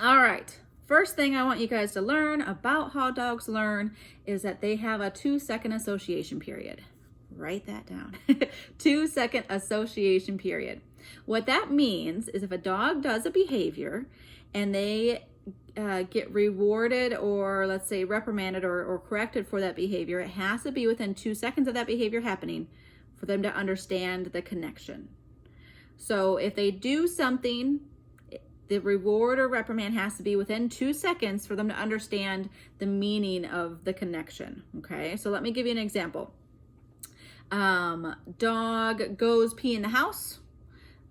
All right. First thing I want you guys to learn about how dogs learn is that they have a 2-second association period. Write that down. 2-second association period. What that means is if a dog does a behavior and they get rewarded or let's say reprimanded or corrected for that behavior, it has to be within 2 seconds of that behavior happening for them to understand the connection. So if they do something, the reward or reprimand has to be within 2 seconds for them to understand the meaning of the connection. Okay, so let me give you an example. Dog goes pee in the house,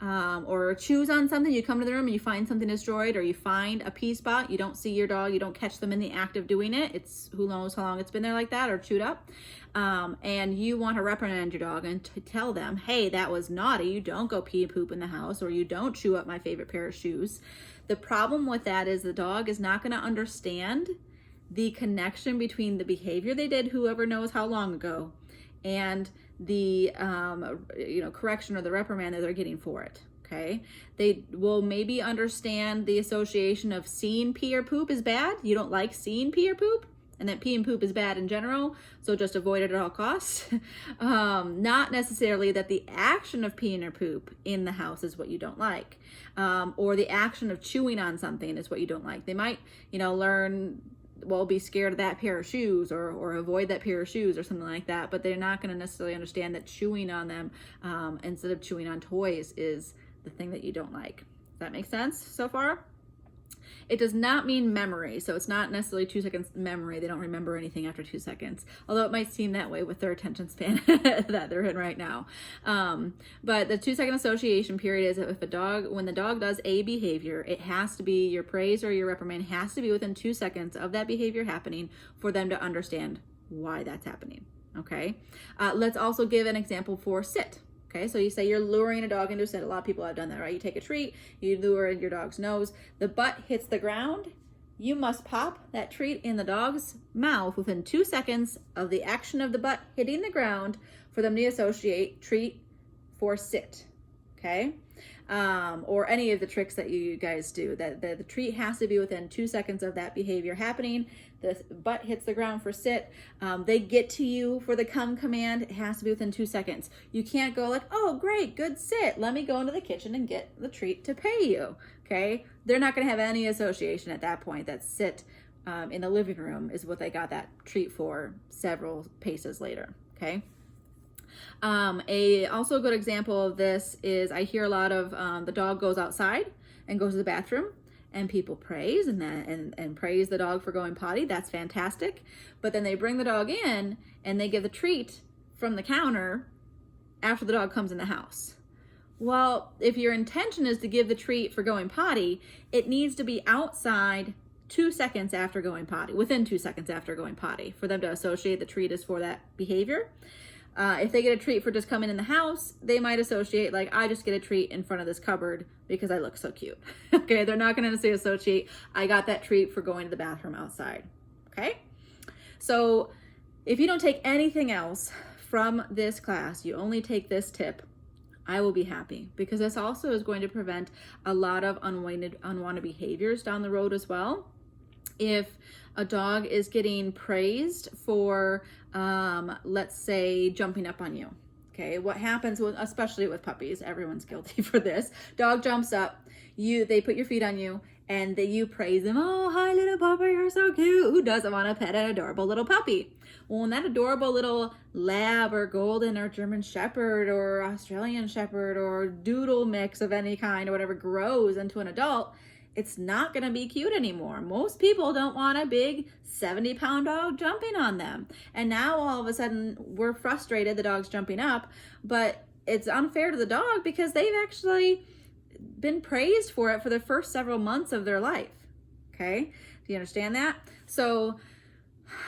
or chews on something. You come to the room and you find something destroyed, or you find a pee spot. You don't see your dog, you don't catch them in the act of doing it. It's who knows how long it's been there like that or chewed up. And you want to reprimand your dog and to tell them, hey, that was naughty. You don't go pee and poop in the house, or you don't chew up my favorite pair of shoes. The problem with that is the dog is not going to understand the connection between the behavior they did, whoever knows how long ago, and the correction or the reprimand that they're getting for it. Okay, they will maybe understand the association of seeing pee or poop is bad. You don't like seeing pee or poop, and that pee and poop is bad in general, so just avoid it at all costs. Not necessarily that the action of peeing or poop in the house is what you don't like, or the action of chewing on something is what you don't like. They might, learn, well, be scared of that pair of shoes or avoid that pair of shoes or something like that, but they're not going to necessarily understand that chewing on them instead of chewing on toys is the thing that you don't like. Does that make sense so far? It does not mean memory, so it's not necessarily 2 seconds memory. They don't remember anything after 2 seconds, although it might seem that way with their attention span that they're in right now. But the 2-second association period is if when the dog does a behavior, it has to be, your praise or your reprimand has to be within 2 seconds of that behavior happening for them to understand why that's happening. Okay. Let's also give an example for sit. Okay, so you say you're luring a dog into a sit. A lot of people have done that, right? You take a treat, you lure your dog's nose, the butt hits the ground. You must pop that treat in the dog's mouth within 2 seconds of the action of the butt hitting the ground for them to associate treat for sit. Okay, or any of the tricks that you guys do. That the treat has to be within 2 seconds of that behavior happening. The butt hits the ground for sit. They get to you for the come command. It has to be within 2 seconds. You can't go like, oh, great, good sit. Let me go into the kitchen and get the treat to pay you. Okay, they're not going to have any association at that point. That sit in the living room is what they got that treat for several paces later. Okay. Also a good example of this is I hear a lot of the dog goes outside and goes to the bathroom and people praise and praise the dog for going potty. That's fantastic. But then they bring the dog in and they give the treat from the counter after the dog comes in the house. Well, if your intention is to give the treat for going potty, it needs to be outside 2 seconds after going potty, within 2 seconds after going potty, for them to associate the treat as for that behavior. If they get a treat for just coming in the house, they might associate like, I just get a treat in front of this cupboard because I look so cute. Okay, they're not going to necessarily associate, I got that treat for going to the bathroom outside. Okay, so if you don't take anything else from this class, you only take this tip, I will be happy, because this also is going to prevent a lot of unwanted behaviors down the road as well. If a dog is getting praised for, let's say, jumping up on you. Okay, what happens with, especially with puppies, everyone's guilty for this. Dog jumps up, they put your feet on you, and you praise them. Oh, hi, little puppy, you're so cute. Who doesn't want to pet an adorable little puppy? Well, when that adorable little lab or golden or German shepherd or Australian shepherd or doodle mix of any kind or whatever grows into an adult, it's not going to be cute anymore. Most people don't want a big 70-pound dog jumping on them. And now all of a sudden we're frustrated the dog's jumping up, but it's unfair to the dog because they've actually been praised for it for the first several months of their life. Okay, do you understand that? So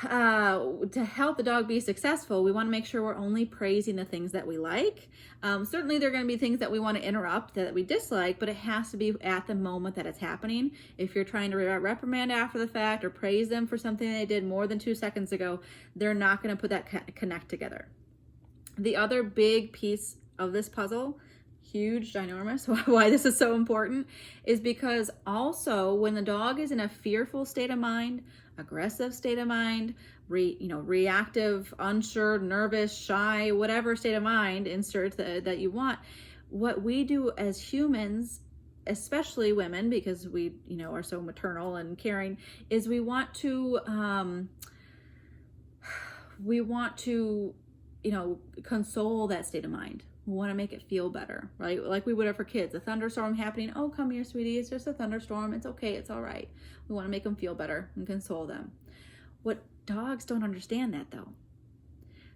to help the dog be successful, we want to make sure we're only praising the things that we like. Certainly there are going to be things that we want to interrupt that we dislike, but it has to be at the moment that it's happening. If you're trying to reprimand after the fact or praise them for something they did more than 2 seconds ago, they're not going to put that connect together. The other big piece of this puzzle huge, ginormous, why this is so important is because also when the dog is in a fearful state of mind, aggressive state of mind, reactive, unsure, nervous, shy, whatever state of mind, insert that you want, what we do as humans, especially women, because we, are so maternal and caring, is we want to, console that state of mind. We want to make it feel better, right? Like we would have for kids. A thunderstorm happening. Oh, come here, sweetie. It's just a thunderstorm. It's okay. It's all right. We want to make them feel better and console them. What dogs don't understand that though.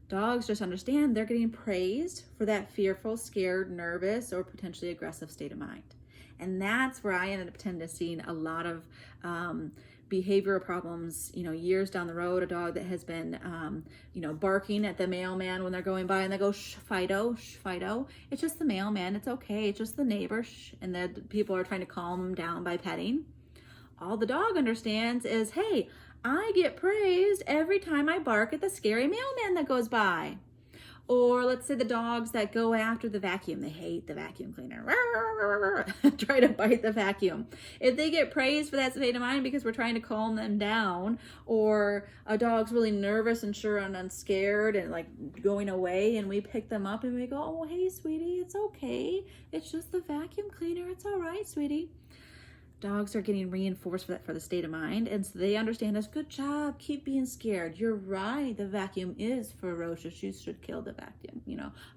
Dogs just understand they're getting praised for that fearful, scared, nervous, or potentially aggressive state of mind. And that's where I ended up tending to seeing a lot of behavioral problems, years down the road. A dog that has been, barking at the mailman when they're going by and they go, shh, Fido, shh, Fido. It's just the mailman. It's okay. It's just the neighbor. Shh. And the people are trying to calm them down by petting. All the dog understands is, hey, I get praised every time I bark at the scary mailman that goes by. Or let's say the dogs that go after the vacuum, they hate the vacuum cleaner, try to bite the vacuum. If they get praised for that state of mind because we're trying to calm them down, or a dog's really nervous and sure and scared and like going away, and we pick them up and we go, oh, hey, sweetie, it's okay. It's just the vacuum cleaner. It's all right, sweetie. Dogs are getting reinforced for the state of mind, and so they understand us. Good job, keep being scared. You're right, the vacuum is ferocious. You should kill the vacuum.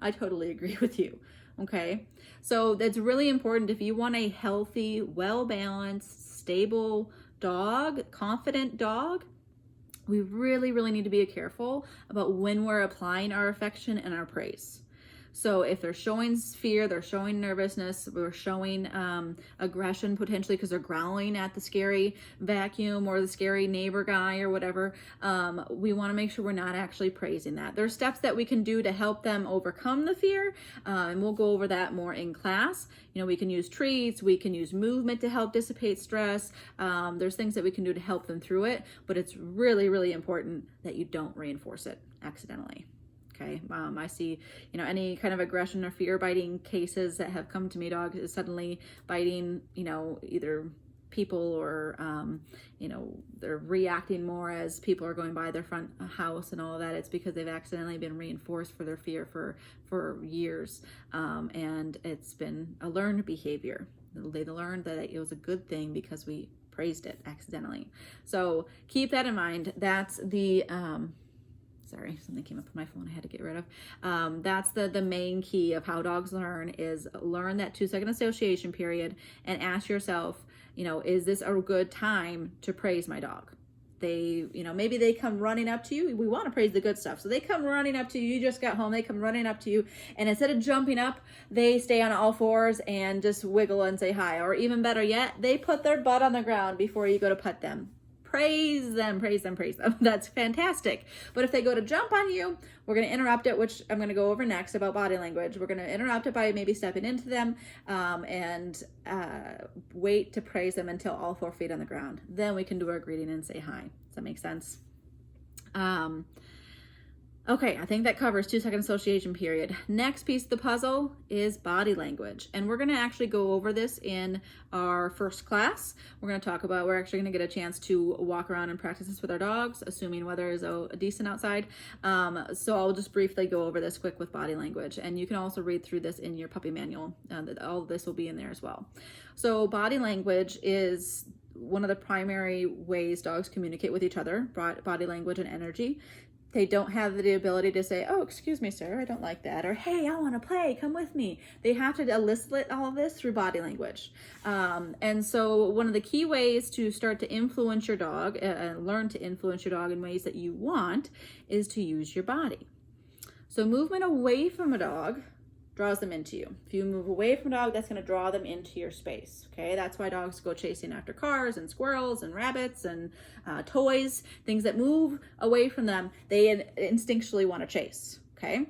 I totally agree with you. Okay, so that's really important. If you want a healthy, well-balanced, stable dog, confident dog, we really, really need to be careful about when we're applying our affection and our praise. So if they're showing fear, they're showing nervousness, we're showing aggression potentially because they're growling at the scary vacuum or the scary neighbor guy or whatever, we want to make sure we're not actually praising that. There's steps that we can do to help them overcome the fear, and we'll go over that more in class. We can use treats, we can use movement to help dissipate stress. There's things that we can do to help them through it, but it's really, really important that you don't reinforce it accidentally. Okay, I see, any kind of aggression or fear biting cases that have come to me. Dog is suddenly biting, either people or, they're reacting more as people are going by their front house and all of that. It's because they've accidentally been reinforced for their fear for years. And it's been a learned behavior. They learned that it was a good thing because we praised it accidentally. So keep that in mind. That's the, sorry, something came up on my phone I had to get rid of. That's the main key of how dogs learn, is learn that 2-second association period and ask yourself, is this a good time to praise my dog? They, maybe they come running up to you. We want to praise the good stuff. So they come running up to you. You just got home. They come running up to you. And instead of jumping up, they stay on all fours and just wiggle and say hi. Or even better yet, they put their butt on the ground before you go to pet them. Praise them, praise them, praise them. That's fantastic. But if they go to jump on you, we're going to interrupt it, which I'm going to go over next about body language. We're going to interrupt it by maybe stepping into them and wait to praise them until all 4 feet on the ground. Then we can do our greeting and say hi. Does that make sense? Okay, I think that covers 2-second association period. Next piece of the puzzle is body language. And we're gonna actually go over this in our first class. We're actually gonna get a chance to walk around and practice this with our dogs, assuming weather is decent outside. So I'll just briefly go over this quick with body language. And you can also read through this in your puppy manual. All of this will be in there as well. So body language is one of the primary ways dogs communicate with each other, body language and energy. They don't have the ability to say, oh, excuse me, sir, I don't like that. Or, hey, I want to play, come with me. They have to elicit all of this through body language. And so one of the key ways to start to influence your dog, and learn to influence your dog in ways that you want, is to use your body. So movement away from a dog draws them into you. If you move away from a dog, that's going to draw them into your space. Okay, that's why dogs go chasing after cars and squirrels and rabbits and toys, things that move away from them. They instinctually want to chase. Okay,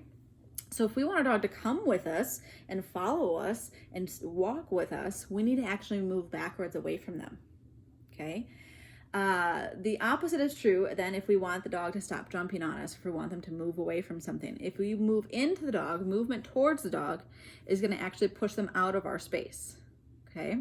so if we want our dog to come with us and follow us and walk with us, we need to actually move backwards away from them. Okay. The opposite is true then if we want the dog to stop jumping on us, if we want them to move away from something. If we move into the dog, movement towards the dog is going to actually push them out of our space. Okay,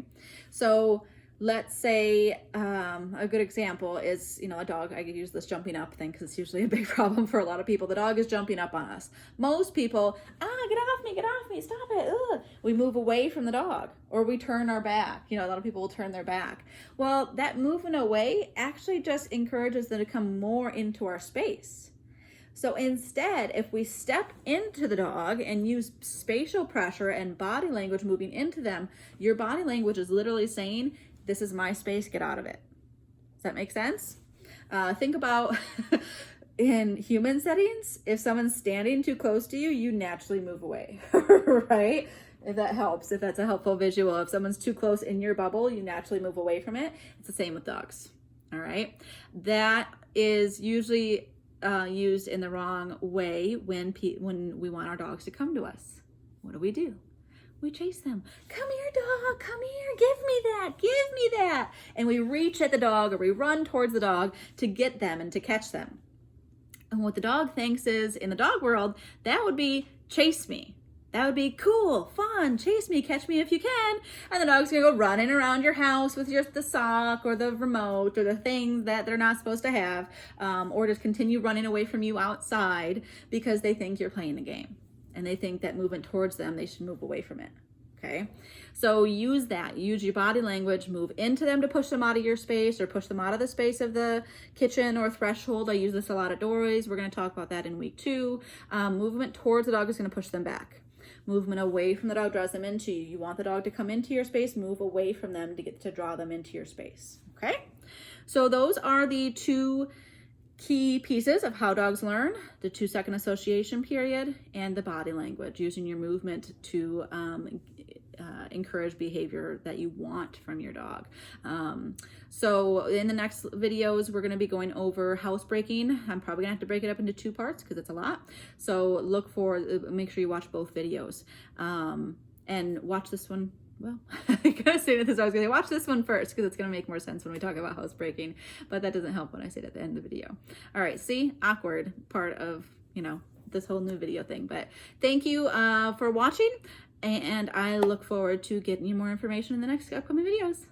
so let's say a good example is, a dog. I could use this jumping up thing because it's usually a big problem for a lot of people. The dog is jumping up on us. Most people, get off me, stop it. Ugh. We move away from the dog, or we turn our back. A lot of people will turn their back. Well, that moving away actually just encourages them to come more into our space. So instead, if we step into the dog and use spatial pressure and body language moving into them, your body language is literally saying, this is my space, get out of it. Does that make sense? Think about in human settings, if someone's standing too close to you, you naturally move away, right? If that helps, if that's a helpful visual. If someone's too close in your bubble, you naturally move away from it. It's the same with dogs, all right? That is usually used in the wrong way when we want our dogs to come to us. What do? We chase them. Come here, dog, come here, give me that. And we reach at the dog, or we run towards the dog to get them and to catch them. And what the dog thinks is, in the dog world, that would be chase me. That would be cool, fun, chase me, catch me if you can. And the dog's gonna go running around your house with the sock or the remote or the things that they're not supposed to have, or just continue running away from you outside because they think you're playing a game. And they think that movement towards them, they should move away from it, okay? So use your body language, move into them to push them out of your space or push them out of the space of the kitchen or threshold. I use this a lot at doorways. We're gonna talk about that in week 2. Movement towards the dog is gonna push them back. Movement away from the dog draws them into you. You want the dog to come into your space, move away from them to draw them into your space, okay? So those are the 2 key pieces of how dogs learn: the 2-second association period and the body language, using your movement to encourage behavior that you want from your dog. So in the next videos, we're going to be going over housebreaking. I'm probably gonna have to break it up into 2 parts because it's a lot. So make sure you watch both videos, and watch this one. Well, I gotta say this. I was gonna watch this one first because it's gonna make more sense when we talk about housebreaking, but that doesn't help when I say it at the end of the video. All right, see, awkward part of this whole new video thing. But thank you for watching, and I look forward to getting you more information in the next upcoming videos.